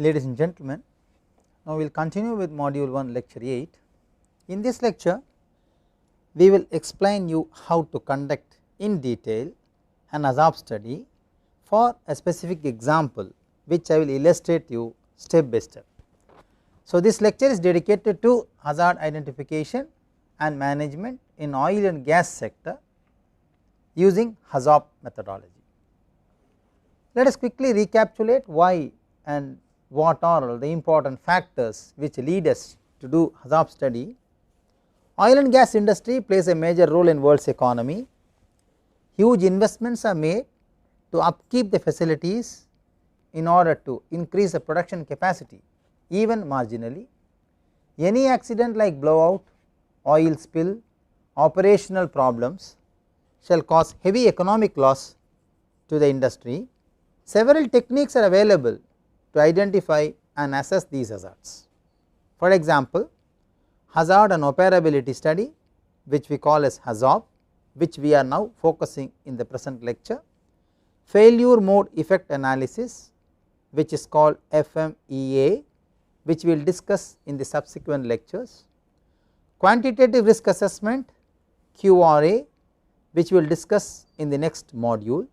Ladies and gentlemen, now we will continue with module 1 lecture 8. In this lecture we will explain you how to conduct in detail an hazard study for a specific example which I will illustrate you step by step. So, this lecture is dedicated to hazard identification and management in oil and gas sector using HAZOP methodology. Let us quickly recapitulate why and what are the important factors which lead us to do HAZOP study. Oil and gas industry plays a major role in world's economy. Huge investments are made to upkeep the facilities in order to increase the production capacity even marginally. Any accident like blowout, oil spill, operational problems shall cause heavy economic loss to the industry. Several techniques are available to identify and assess these hazards. For example, hazard and operability study, which we call as HAZOP, which we are now focusing in the present lecture. Failure mode effect analysis, which is called FMEA, which we will discuss in the subsequent lectures. Quantitative risk assessment, QRA, which we will discuss in the next module.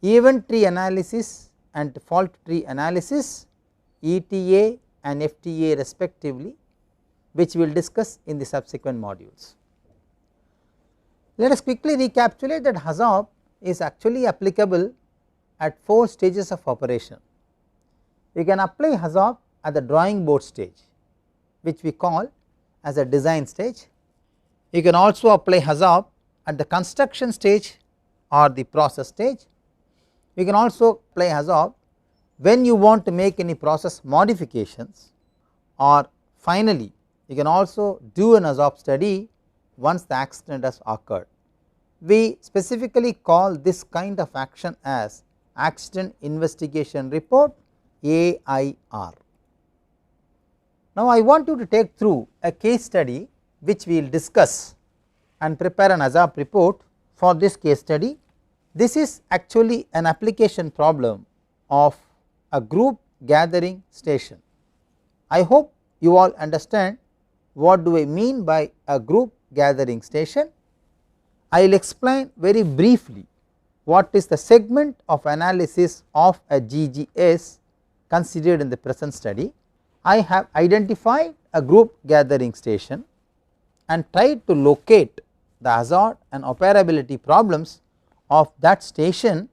Event tree analysis and fault tree analysis, ETA and FTA respectively, which we will discuss in the subsequent modules. Let us quickly recapitulate that HAZOP is actually applicable at 4 stages of operation. We can apply HAZOP at the drawing board stage, which we call as a design stage. You can also apply HAZOP at the construction stage or the process stage. You can also apply HAZOP when you want to make any process modifications, or finally you can also do an HAZOP study once the accident has occurred. We specifically call this kind of action as accident investigation report, AIR. Now, I want you to take through a case study which we will discuss and prepare an HAZOP report for this case study. This is actually an application problem of a group gathering station. I hope you all understand what do I mean by a group gathering station. I will explain very briefly what is the segment of analysis of a GGS considered in the present study. I have identified a group gathering station and tried to locate the hazard and operability problems of that station,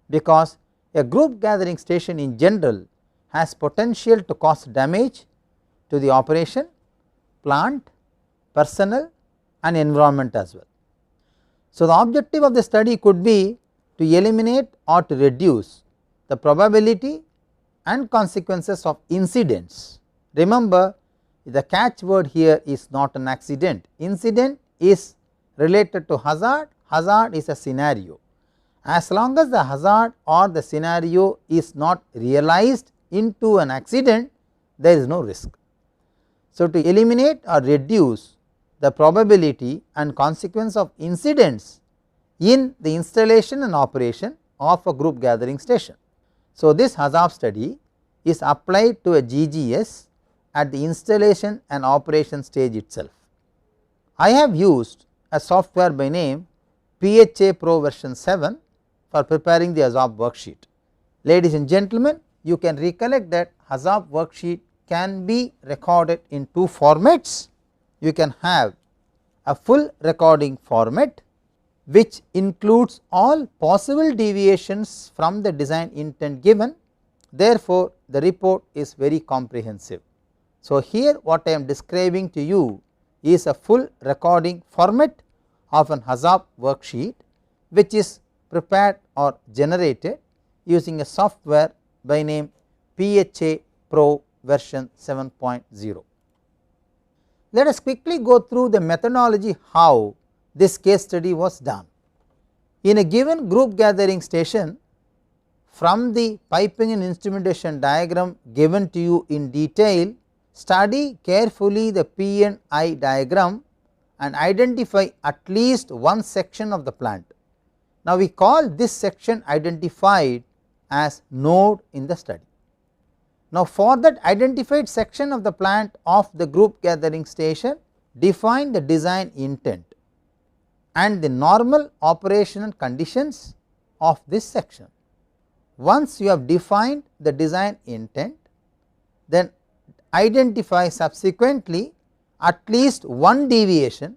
because a group gathering station in general has potential to cause damage to the operation, plant, personnel and environment as well. So, the objective of the study could be to eliminate or to reduce the probability and consequences of incidents. Remember, the catchword here is not an accident. Incident is related to hazard, hazard is a scenario. As long as the hazard or the scenario is not realized into an accident, there is no risk. So, to eliminate or reduce the probability and consequence of incidents in the installation and operation of a group gathering station. So, this HAZOP study is applied to a GGS at the installation and operation stage itself. I have used a software by name PHA Pro version 7 for preparing the HAZOP worksheet. Ladies and gentlemen, you can recollect that HAZOP worksheet can be recorded in 2 formats. You can have a full recording format which includes all possible deviations from the design intent given. Therefore, the report is very comprehensive. So, here what I am describing to you is a full recording format of an HAZOP worksheet, which is prepared or generated using a software by name PHA Pro version 7.0. Let us quickly go through the methodology how this case study was done. In a given group gathering station, from the piping and instrumentation diagram given to you in detail, study carefully the P and I diagram and identify at least one section of the plant. Now, we call this section identified as node in the study. Now, for that identified section of the plant of the group gathering station, define the design intent and the normal operational conditions of this section. Once you have defined the design intent, then identify subsequently at least one deviation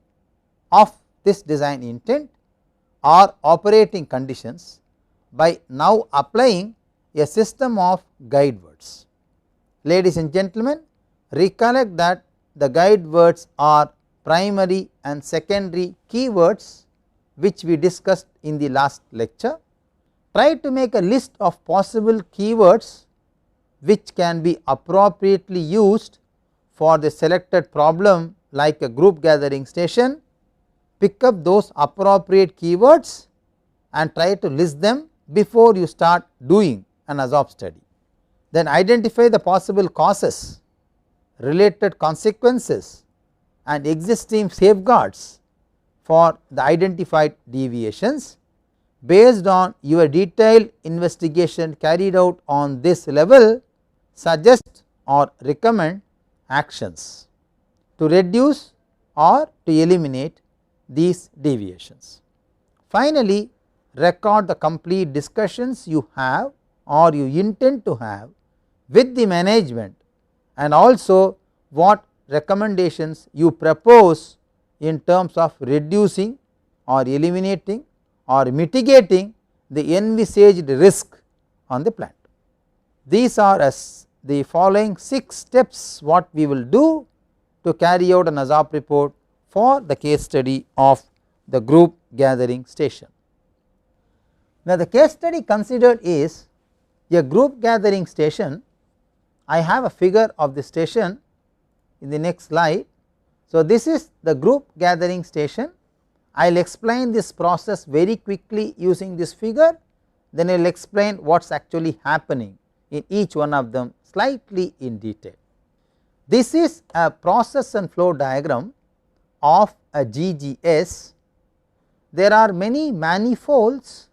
of this design intent or operating conditions by now applying a system of guide words. Ladies and gentlemen, recollect that the guide words are primary and secondary keywords which we discussed in the last lecture. Try to make a list of possible keywords which can be appropriately used for the selected problem like a group gathering station. Pick up those appropriate keywords and try to list them before you start doing an ASOP study. Then identify the possible causes, related consequences and existing safeguards for the identified deviations. Based on your detailed investigation carried out on this level, suggest or recommend actions to reduce or to eliminate these deviations. Finally, record the complete discussions you have or you intend to have with the management and also what recommendations you propose in terms of reducing or eliminating or mitigating the envisaged risk on the plant. These are as the following 6 steps what we will do to carry out an ASOP report for the case study of the group gathering station. Now, the case study considered is a group gathering station. I have a figure of the station in the next slide. So, this is the group gathering station. I will explain this process very quickly using this figure, then I will explain what is actually happening in each one of them slightly in detail. This is a process and flow diagram of a GGS. There are many manifolds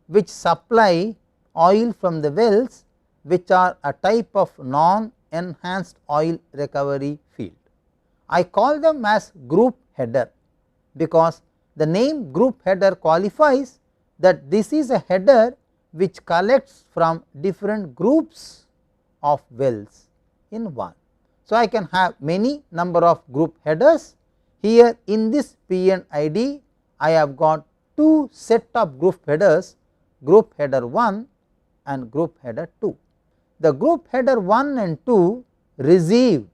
which supply oil from the wells which are a type of non-enhanced oil recovery field. I call them as group header because the name group header qualifies that this is a header which collects from different groups of wells in one. So, I can have many number of group headers. Here in this PNID I have got 2 set of group headers, group header 1 and group header 2. The group header 1 and 2 receive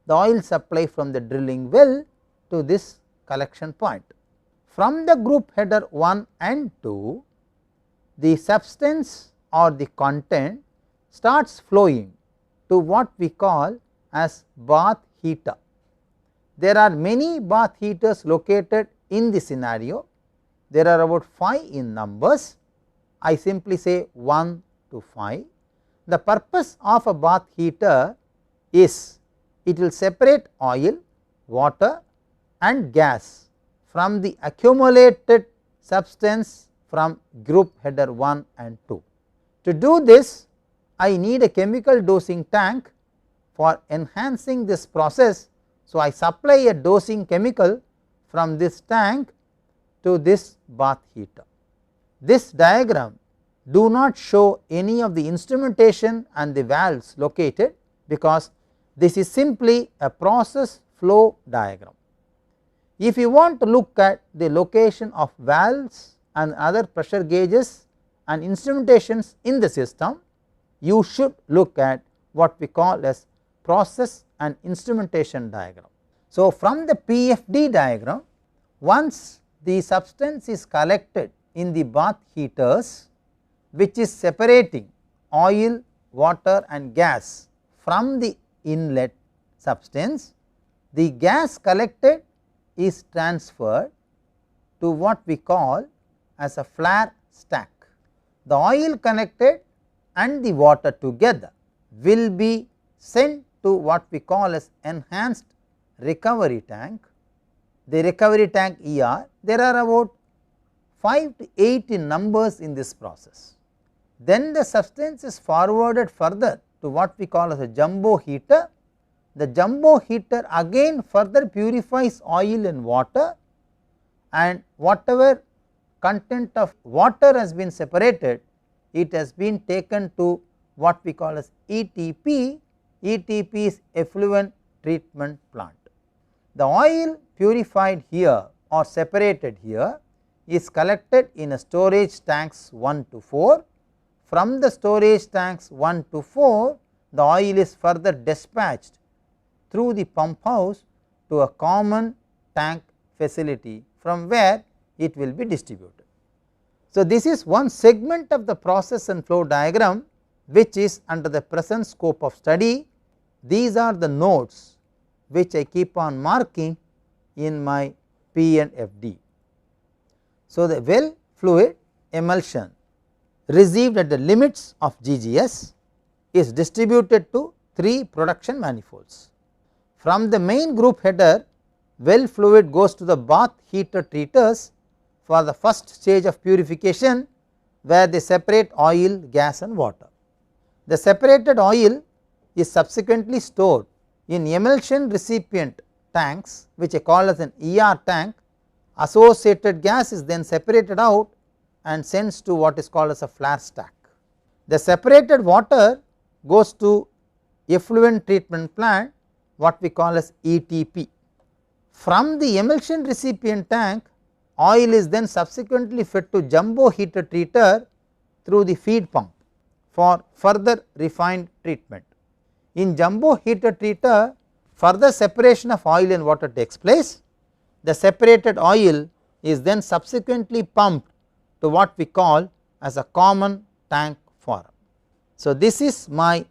the oil supply from the drilling well to this collection point. From the group header 1 and 2, the substance or the content starts flowing to what we call as bath heater. There are many bath heaters located in the scenario. There are about 5 in numbers. I simply say 1 to 5. The purpose of a bath heater is it will separate oil, water and gas from the accumulated substance from group header 1 and 2. To do this, I need a chemical dosing tank for enhancing this process. So, I supply a dosing chemical from this tank to this bath heater. This diagram do not show any of the instrumentation and the valves located because this is simply a process flow diagram. If you want to look at the location of valves and other pressure gauges and instrumentations in the system, you should look at what we call as process and instrumentation diagram. So, from the PFD diagram, once the substance is collected in the bath heaters which is separating oil, water and gas from the inlet substance, the gas collected is transferred to what we call as a flare stack. The oil connected and the water together will be sent to what we call as enhanced recovery tank. The recovery tank ER, there are about 5 to 8 in numbers in this process. Then the substance is forwarded further to what we call as a jumbo heater. The jumbo heater again further purifies oil and water, and whatever content of water has been separated, it has been taken to what we call as ETP. ETP is effluent treatment plant. The oil purified here or separated here is collected in a storage tanks 1 to 4. From the storage tanks 1 to 4, the oil is further dispatched through the pump house to a common tank facility from where it will be distributed. So, this is one segment of the process and flow diagram which is under the present scope of study. These are the nodes which I keep on marking in my P and FD. So, the well fluid emulsion received at the limits of GGS is distributed to 3 production manifolds. From the main group header, well fluid goes to the bath heater treaters for the first stage of purification, where they separate oil, gas and water. The separated oil is subsequently stored in emulsion recipient tanks, which I call as an ER tank. Associated gas is then separated out and sends to what is called as a flare stack. The separated water goes to effluent treatment plant, what we call as ETP. From the emulsion recipient tank, oil is then subsequently fed to jumbo heater treater through the feed pump for further refined treatment. In jumbo heater treater, further separation of oil and water takes place. The separated oil is then subsequently pumped to what we call as a common tank forum. So, this is my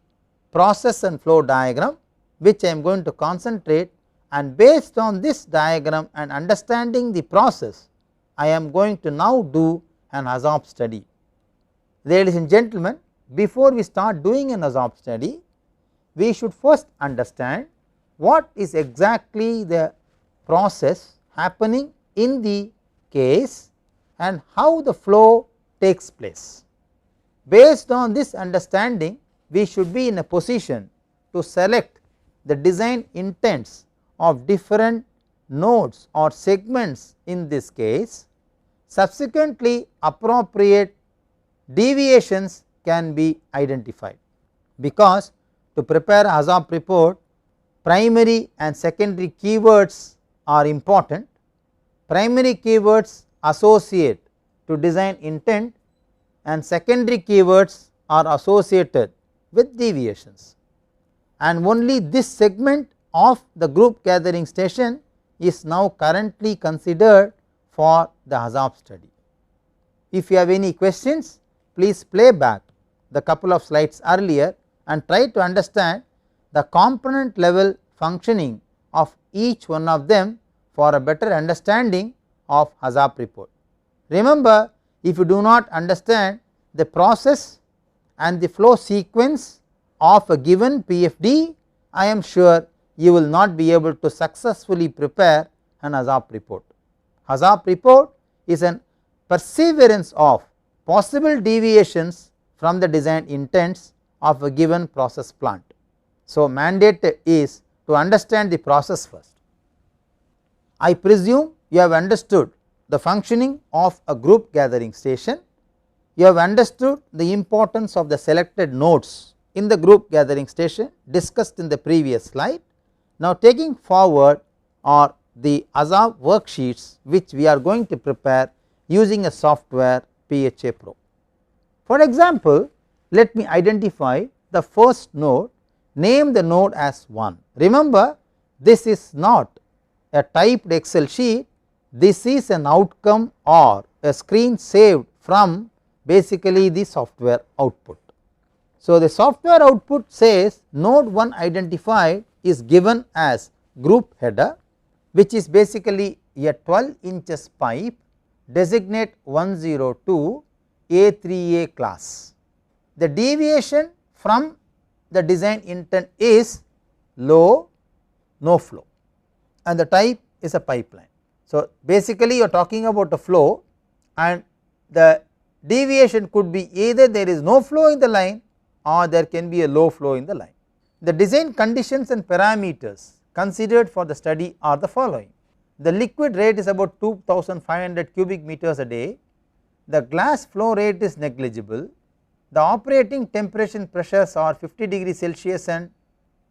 process and flow diagram which I am going to concentrate, and based on this diagram and understanding the process, I am going to now do an HAZOP study. Ladies and gentlemen, before we start doing an HAZOP study, we should first understand what is exactly the process happening in the case and how the flow takes place. Based on this understanding, we should be in a position to select the design intents of different nodes or segments in this case. Subsequently, appropriate deviations can be identified, because to prepare a HAZOP report, primary and secondary keywords are important. Primary keywords associate to design intent and secondary keywords are associated with deviations, and only this segment of the group gathering station is now currently considered for the HAZOP study. If you have any questions, please play back the couple of slides earlier and try to understand the component level functioning of each one of them for a better understanding of HAZOP report. Remember, if you do not understand the process and the flow sequence of a given PFD, I am sure you will not be able to successfully prepare an HAZOP report. HAZOP report is an perseverance of possible deviations from the design intents of a given process plant. So, mandate is to understand the process first. I presume you have understood the functioning of a group gathering station. You have understood the importance of the selected nodes in the group gathering station discussed in the previous slide. Now, taking forward are the HAZOP worksheets which we are going to prepare using a software PHA Pro. For example, let me identify the first node, name the node as 1. Remember, this is not a typed Excel sheet, this is an outcome or a screen saved from basically the software output. So, the software output says node 1 identified is given as group header, which is basically a 12 inches pipe, designate 102 A3A class. The deviation from the design intent is low, no flow, and the type is a pipeline. So, basically you are talking about a flow, and the deviation could be either there is no flow in the line or there can be a low flow in the line. The design conditions and parameters considered for the study are the following. The liquid rate is about 2500 cubic meters a day, the glass flow rate is negligible, the operating temperature and pressures are 50 degrees Celsius and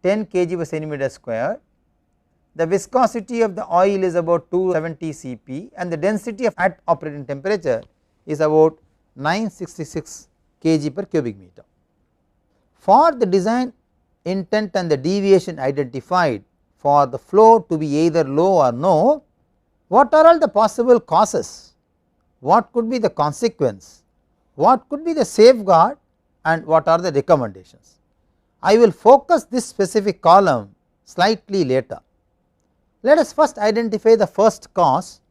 10 kg per centimeter square, the viscosity of the oil is about 270 Cp and the density of at operating temperature is about 966 kg per cubic meter. For the design intent and the deviation identified for the flow to be either low or no, what are all the possible causes, what could be the consequence, what could be the safeguard and what are the recommendations. I will focus this specific column slightly later. Let us first identify the first cause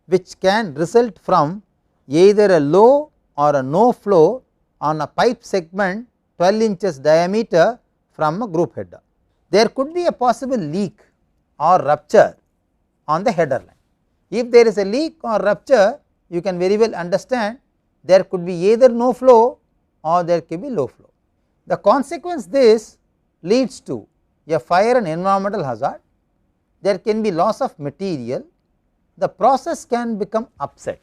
which can result from either a low or a no flow on a pipe segment 12 inches diameter from a group header. There could be a possible leak or rupture on the header line. If there is a leak or rupture, you can very well understand there could be either no flow or there could be low flow. The consequence this leads to a fire and environmental hazard, there can be loss of material, the process can become upset.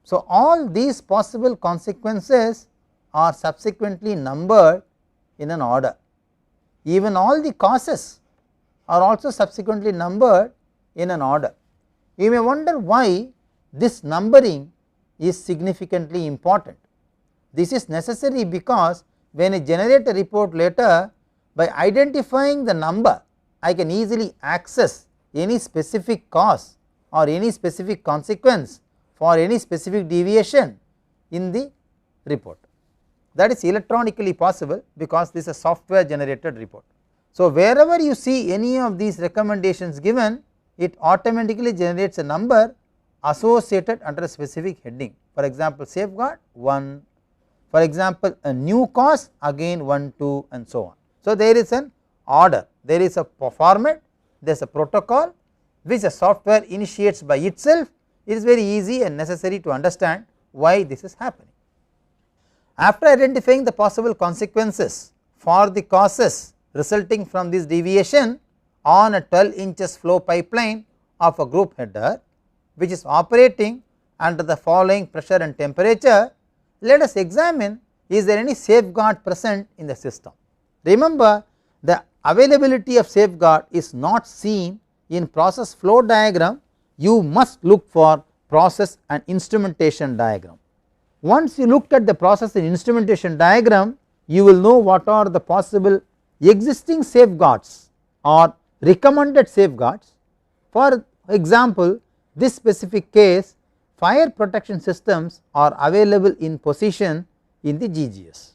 So, all these possible consequences are subsequently numbered in an order. Even all the causes are also subsequently numbered in an order. You may wonder why this numbering is significantly important. This is necessary because when I generate a report later, by identifying the number I can easily access any specific cause or any specific consequence for any specific deviation in the report. That is electronically possible because this is a software generated report. So, wherever you see any of these recommendations given, it automatically generates a number associated under a specific heading. For example, safeguard 1, for example a new cause again 1, 2 and so on. So, there is an order, there is a format, there is a protocol which the software initiates by itself. It is very easy and necessary to understand why this is happening. After identifying the possible consequences for the causes resulting from this deviation on a 12 inches flow pipeline of a group header which is operating under the following pressure and temperature, let us examine is there any safeguard present in the system. Remember, the availability of safeguard is not seen in process flow diagram, you must look for process and instrumentation diagram. Once you looked at the process and instrumentation diagram, you will know what are the possible existing safeguards or recommended safeguards. For example, this specific case, fire protection systems are available in position in the GGS.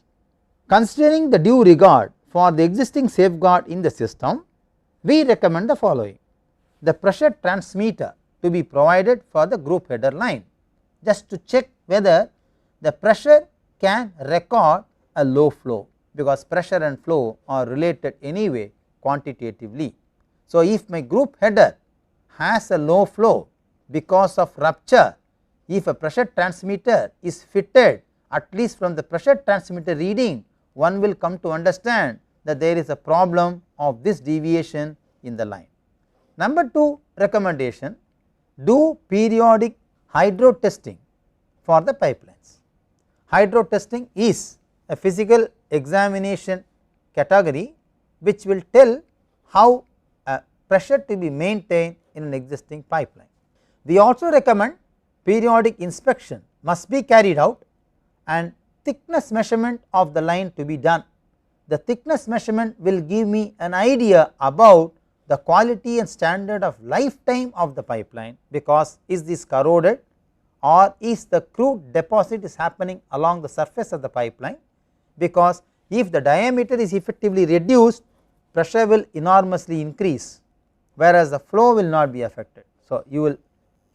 Considering the due regard for the existing safeguard in the system, we recommend the following: the pressure transmitter to be provided for the group header line, just to check whether the pressure can record a low flow, because pressure and flow are related anyway quantitatively. So, if my group header has a low flow because of rupture, if a pressure transmitter is fitted, at least from the pressure transmitter reading one will come to understand that there is a problem of this deviation in the line. Number 2 recommendation, do periodic hydro testing for the pipelines. Hydro testing is a physical examination category which will tell how pressure to be maintained in an existing pipeline. We also recommend periodic inspection must be carried out and thickness measurement of the line to be done. The thickness measurement will give me an idea about the quality and standard of lifetime of the pipeline, because is this corroded or is the crude deposit is happening along the surface of the pipeline, because if the diameter is effectively reduced, pressure will enormously increase whereas the flow will not be affected. So, you will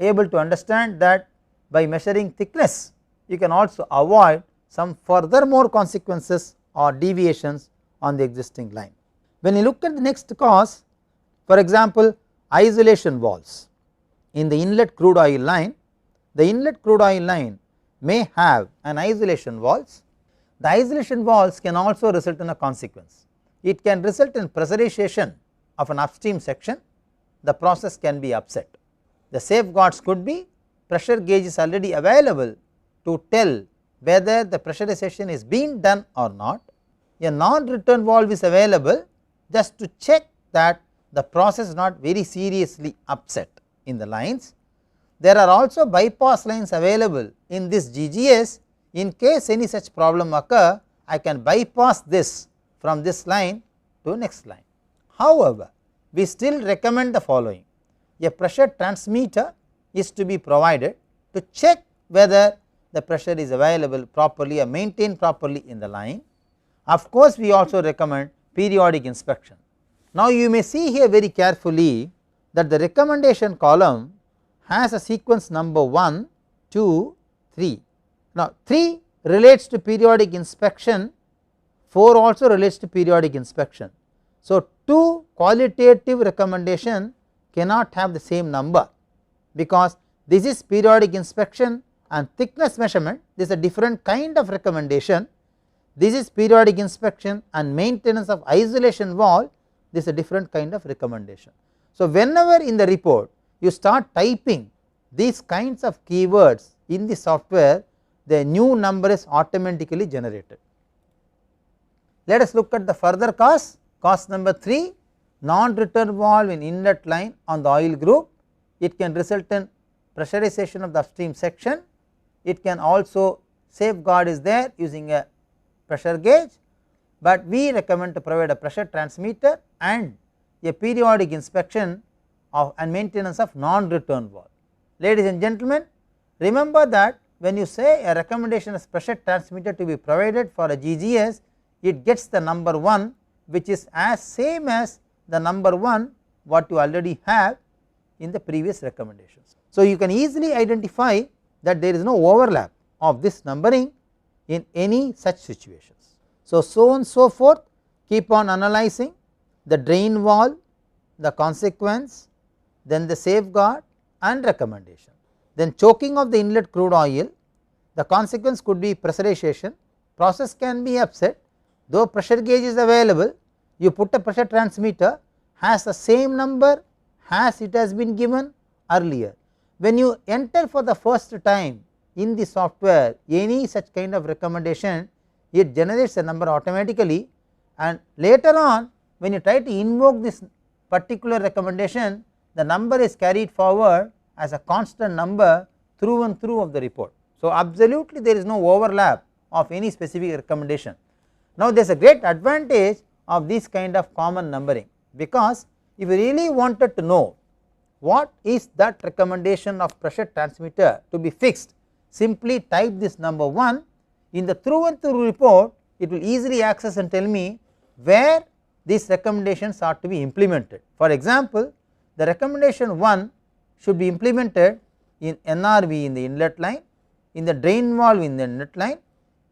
able to understand that by measuring thickness you can also avoid some furthermore consequences or deviations on the existing line. When you look at the next cause, for example isolation valves in the inlet crude oil line, the inlet crude oil line may have an isolation valves. the isolation valves can also result in a consequence. It can result in pressurization of an upstream section, the process can be upset. The safeguards could be pressure gauge is already available to tell whether the pressurization is being done or not. A non-return valve is available just to check that the process is not very seriously upset in the lines. There are also bypass lines available in this GGS. In case any such problem occur, I can bypass this from this line to next line. However, we still recommend the following: a pressure transmitter is to be provided to check whether the pressure is available properly or maintained properly in the line. Of course, we also recommend periodic inspection. Now, you may see here very carefully that the recommendation column has a sequence number 1, 2, 3. Now, 3 relates to periodic inspection, 4 also relates to periodic inspection. So, 2 qualitative recommendation cannot have the same number, because this is periodic inspection and thickness measurement, this is a different kind of recommendation. This is periodic inspection and maintenance of isolation valve, this is a different kind of recommendation. So, whenever in the report you start typing these kinds of keywords in the software, the new number is automatically generated. Let us look at the further cause. Cause number 3, non-return valve in inlet line on the oil group. It can result in pressurization of the upstream section. It can also, safeguard is there using a pressure gauge, but we recommend to provide a pressure transmitter and a periodic inspection of and maintenance of non-return valve. Ladies and gentlemen, remember that when you say a recommendation is pressure transmitter to be provided for a GGS, it gets the number 1, which is as same as the number 1 what you already have in the previous recommendations. So, you can easily identify that there is no overlap of this numbering in any such situations. So, so on so forth, keep on analyzing the drain valve, the consequence, then the safeguard and recommendation. Then choking of the inlet crude oil, the consequence could be pressurization, process can be upset, though pressure gauge is available, you put a pressure transmitter has the same number as it has been given earlier. When you enter for the first time in the software any such kind of recommendation, it generates a number automatically, and later on when you try to invoke this particular recommendation, the number is carried forward as a constant number through and through of the report. So, absolutely there is no overlap of any specific recommendation. Now, there is a great advantage of this kind of common numbering, because if you really wanted to know what is that recommendation of pressure transmitter to be fixed, simply type this number 1 in the through and through report, it will easily access and tell me where these recommendations are to be implemented. For example, the recommendation 1 should be implemented in NRV in the inlet line, in the drain valve in the inlet line,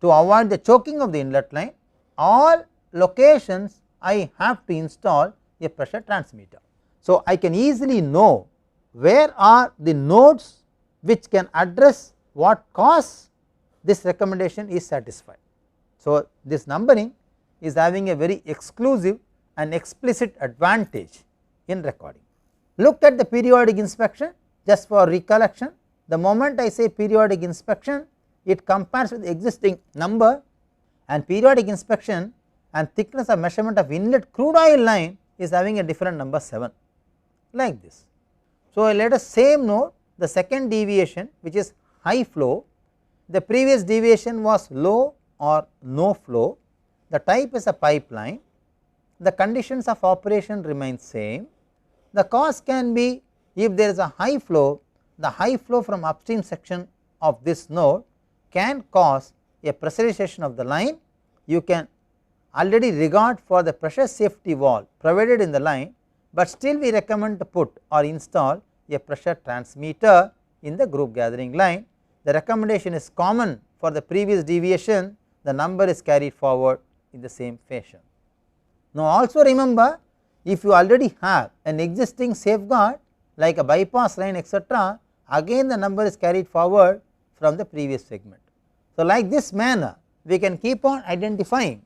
to avoid the choking of the inlet line. All locations I have to install a pressure transmitter. So, I can easily know where are the nodes which can address what cause this recommendation is satisfied. So, this numbering is having a very exclusive and explicit advantage in recording. Look at the periodic inspection just for recollection. The moment I say periodic inspection, it compares with the existing number, and periodic inspection and thickness of measurement of inlet crude oil line is having a different number 7 like this. So, let us same note the second deviation, which is high flow. The previous deviation was low or no flow, the type is a pipeline, the conditions of operation remain same. The cause can be, if there is a high flow, the high flow from upstream section of this node can cause a pressurization of the line. You can already regard for the pressure safety valve provided in the line, but still we recommend to put or install a pressure transmitter in the group gathering line. The recommendation is common for the previous deviation, the number is carried forward in the same fashion. Now, also remember, if you already have an existing safeguard like a bypass line etc., again the number is carried forward from the previous segment. So, like this manner we can keep on identifying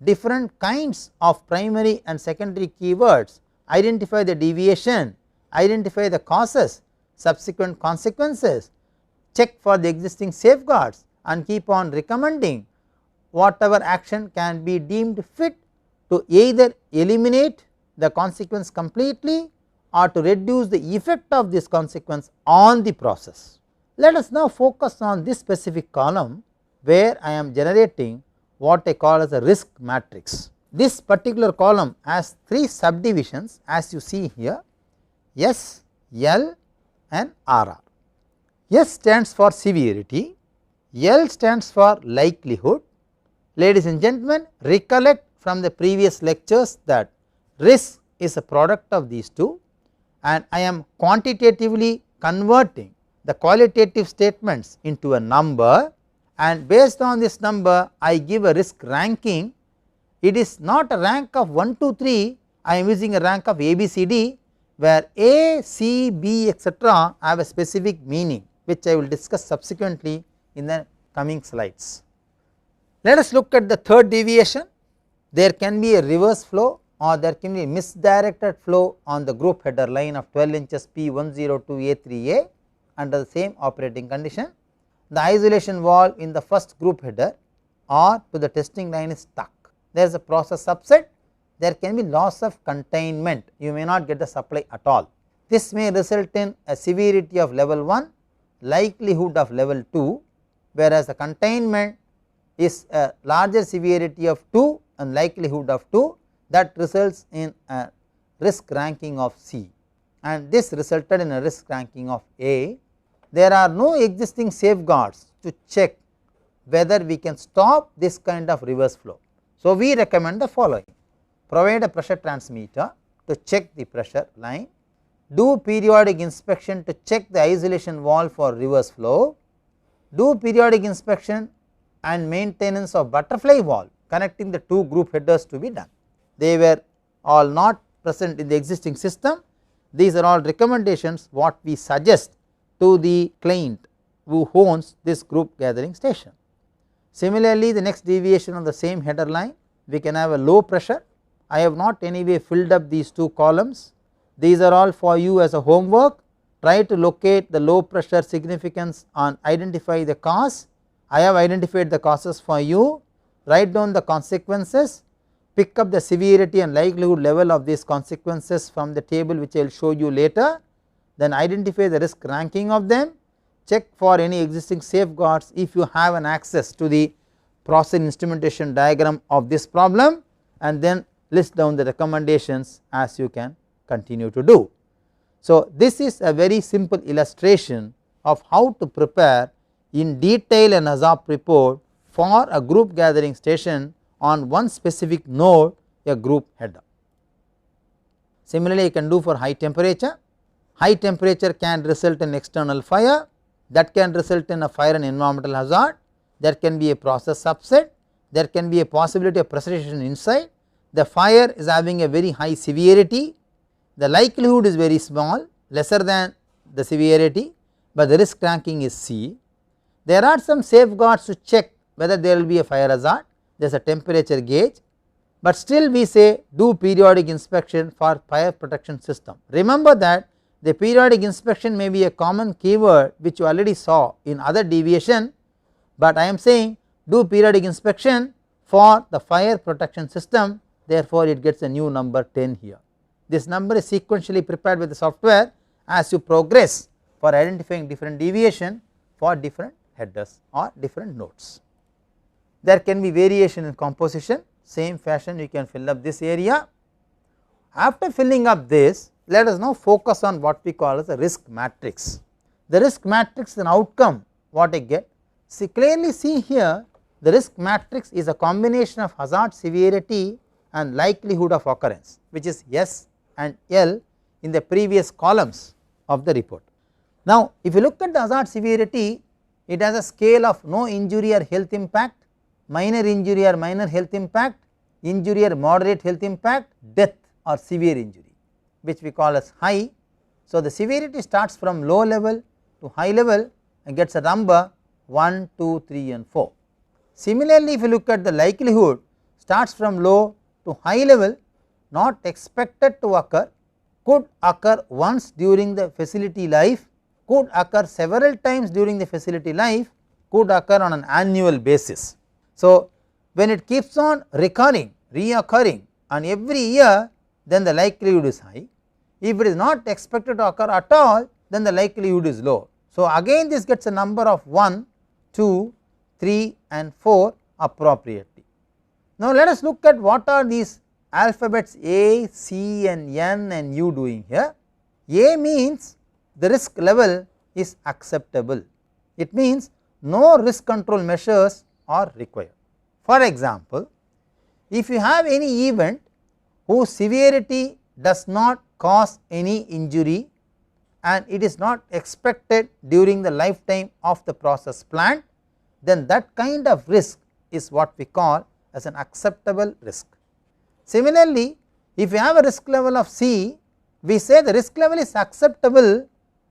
different kinds of primary and secondary keywords, identify the deviation, identify the causes, subsequent consequences, check for the existing safeguards, and keep on recommending whatever action can be deemed fit to either eliminate the consequence completely or to reduce the effect of this consequence on the process. Let us now focus on this specific column where I am generating what I call as a risk matrix. This particular column has 3 subdivisions as you see here: S, L and RR. S stands for severity, L stands for likelihood. Ladies and gentlemen, recollect from the previous lectures that risk is a product of these two, and I am quantitatively converting the qualitative statements into a number, and based on this number I give a risk ranking. It is not a rank of 1, 2, 3, I am using a rank of A, B, C, D, where A, C, B etc. have a specific meaning, which I will discuss subsequently in the coming slides. Let us look at the third deviation. There can be a reverse flow or there can be a misdirected flow on the group header line of 12 inches P102A3A under the same operating condition. The isolation valve in the first group header or to the testing line is stuck. There is a process subset, there can be loss of containment, you may not get the supply at all. This may result in a severity of level 1, likelihood of level 2, whereas the containment is a larger severity of 2 and likelihood of 2, that results in a risk ranking of C, and this resulted in a risk ranking of A. There are no existing safeguards to check whether we can stop this kind of reverse flow. So, we recommend the following: provide a pressure transmitter to check the pressure line, do periodic inspection to check the isolation valve for reverse flow, do periodic inspection and maintenance of butterfly valve connecting the 2 group headers to be done. They were all not present in the existing system. These are all recommendations what we suggest to the client who owns this group gathering station. Similarly, the next deviation on the same header line, we can have a low pressure. I have not anyway filled up these 2 columns. These are all for you as a homework. Try to locate the low pressure significance and identify the cause. I have identified the causes for you. Write down the consequences, pick up the severity and likelihood level of these consequences from the table which I will show you later, then identify the risk ranking of them, check for any existing safeguards if you have an access to the process instrumentation diagram of this problem, and then list down the recommendations as you can continue to do. So, this is a very simple illustration of how to prepare in detail an HAZOP report for a group gathering station on one specific node, a group header. Similarly, you can do for high temperature. High temperature can result in external fire, that can result in a fire and environmental hazard. There can be a process subset, there can be a possibility of precipitation inside. The fire is having a very high severity, the likelihood is very small, lesser than the severity, but the risk ranking is C. There are some safeguards to check whether there will be a fire hazard, there is a temperature gauge, but still we say do periodic inspection for fire protection system. Remember that the periodic inspection may be a common keyword which you already saw in other deviation, but I am saying do periodic inspection for the fire protection system, therefore it gets a new number 10 here. This number is sequentially prepared with the software as you progress for identifying different deviation for different headers or different nodes. There can be variation in composition, same fashion you can fill up this area. After filling up this, let us now focus on what we call as a risk matrix. The risk matrix is an outcome what I get. Clearly see here the risk matrix is a combination of hazard severity and likelihood of occurrence, which is S and L in the previous columns of the report. Now, if you look at the hazard severity, it has a scale of no injury or health impact, minor injury or minor health impact, injury or moderate health impact, death or severe injury, which we call as high. So, the severity starts from low level to high level and gets a number 1, 2, 3 and 4. Similarly, if you look at the likelihood starts from low to high level, not expected to occur, could occur once during the facility life, could occur several times during the facility life, could occur on an annual basis. So, when it keeps on reoccurring on every year, then the likelihood is high. If it is not expected to occur at all, then the likelihood is low. So, again this gets a number of 1, 2, 3 and 4 appropriately. Now, let us look at what are these alphabets A, C and N and U doing here. A means the risk level is acceptable, it means no risk control measures are required. For example, if you have any event whose severity does not cause any injury and it is not expected during the lifetime of the process plant, then that kind of risk is what we call as an acceptable risk. Similarly, if you have a risk level of C, we say the risk level is acceptable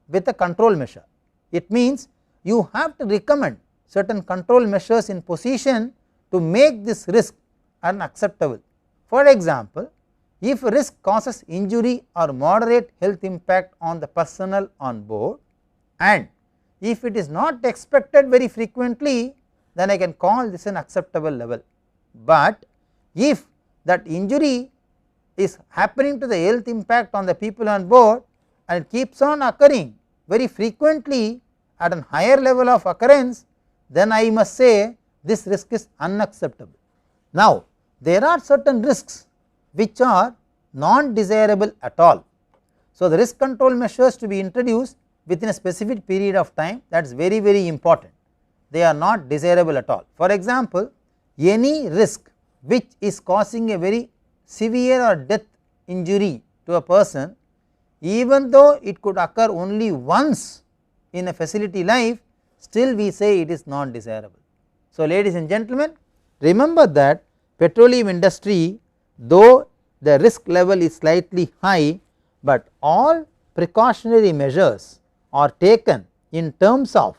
with a control measure. It means you have to recommend certain control measures in position to make this risk unacceptable. For example, if risk causes injury or moderate health impact on the personnel on board, and if it is not expected very frequently, then I can call this an acceptable level. But if that injury is happening to the health impact on the people on board and it keeps on occurring very frequently at a higher level of occurrence, then I must say this risk is unacceptable. Now, there are certain risks which are non desirable at all. So, the risk control measures to be introduced within a specific period of time, that is very important. They are not desirable at all. For example, any risk which is causing a very severe or death injury to a person, even though it could occur only once in a facility life, still we say it is non desirable. So, ladies and gentlemen, remember that petroleum industry, though the risk level is slightly high, but all precautionary measures are taken in terms of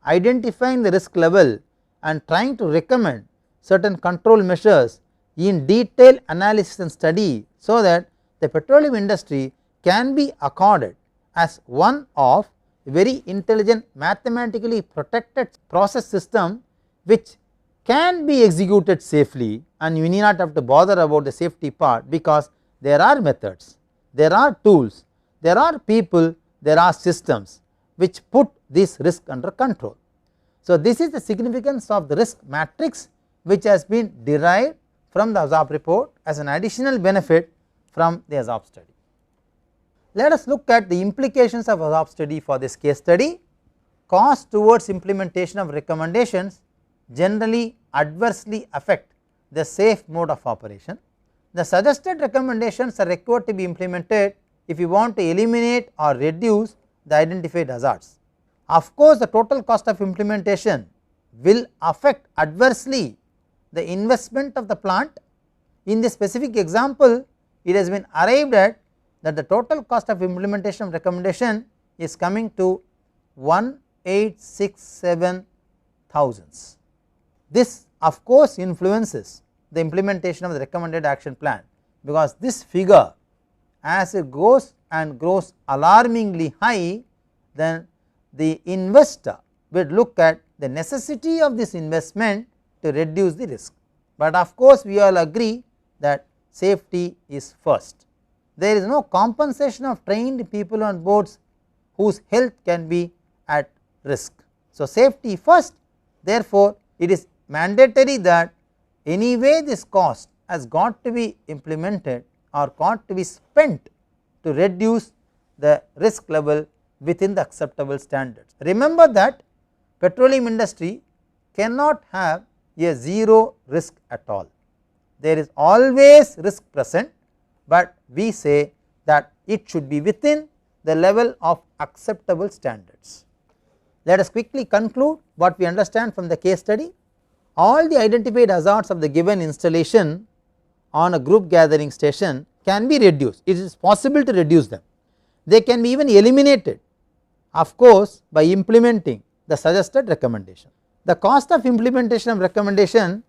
identifying the risk level and trying to recommend certain control measures in detailed analysis and study, so that the petroleum industry can be accorded as one of very intelligent mathematically protected process system which can be executed safely, and you need not have to bother about the safety part, because there are methods, there are tools, there are people, there are systems which put this risk under control. So, this is the significance of the risk matrix which has been derived from the Hazzard report as an additional benefit from the Hazzard study. Let us look at the implications of Hazzard study for this case study. Cost towards implementation of recommendations generally adversely affect the safe mode of operation. The suggested recommendations are required to be implemented if you want to eliminate or reduce the identified hazards. Of course, the total cost of implementation will affect adversely the investment of the plant. In this specific example, it has been arrived at that the total cost of implementation of recommendation is coming to 1867 thousands. This of course influences the implementation of the recommended action plan, because this figure as it goes and grows alarmingly high, then the investor will look at the necessity of this investment to reduce the risk. But of course, we all agree that safety is first. There is no compensation of trained people on boards whose health can be at risk. So, safety first, therefore, it is mandatory that anyway this cost has got to be implemented or got to be spent to reduce the risk level within the acceptable standards. Remember that petroleum industry cannot have a zero risk at all. There is always risk present, but we say that it should be within the level of acceptable standards. Let us quickly conclude what we understand from the case study. All the identified hazards of the given installation on a group gathering station can be reduced. It is possible to reduce them. They can be even eliminated, of course, by implementing the suggested recommendation. The cost of implementation of recommendation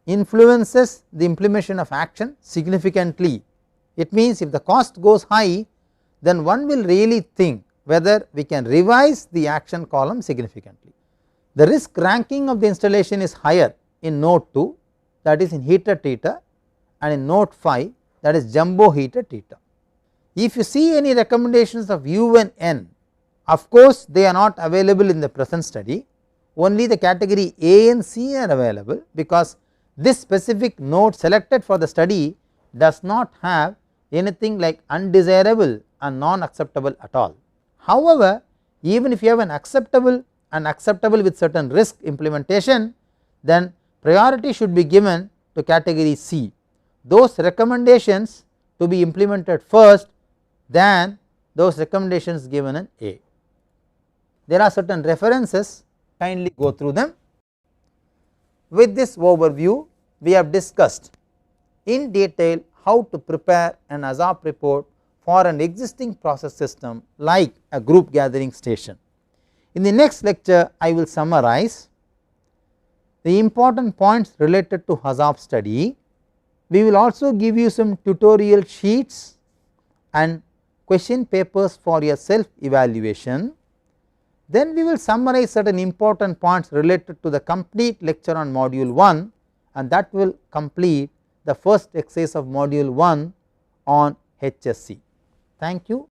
influences the implementation of action significantly. It means if the cost goes high, then one will really think whether we can revise the action column significantly. The risk ranking of the installation is higher in node 2, that is in heater treater, and in node 5, that is jumbo heater treater. If you see any recommendations of U and N, of course they are not available in the present study, only the category A and C are available, because this specific node selected for the study does not have anything like undesirable and non acceptable at all. However, even if you have an acceptable and acceptable with certain risk implementation, then priority should be given to category C, those recommendations to be implemented first than those recommendations given in A. There are certain references, kindly go through them. With this overview, we have discussed in detail how to prepare an ASAP report for an existing process system like a group gathering station. In the next lecture, I will summarize the important points related to ASAP study. We will also give you some tutorial sheets and question papers for your self evaluation. Then we will summarize certain important points related to the complete lecture on module 1, and that will complete the first exercise of module 1 on HSC. Thank you.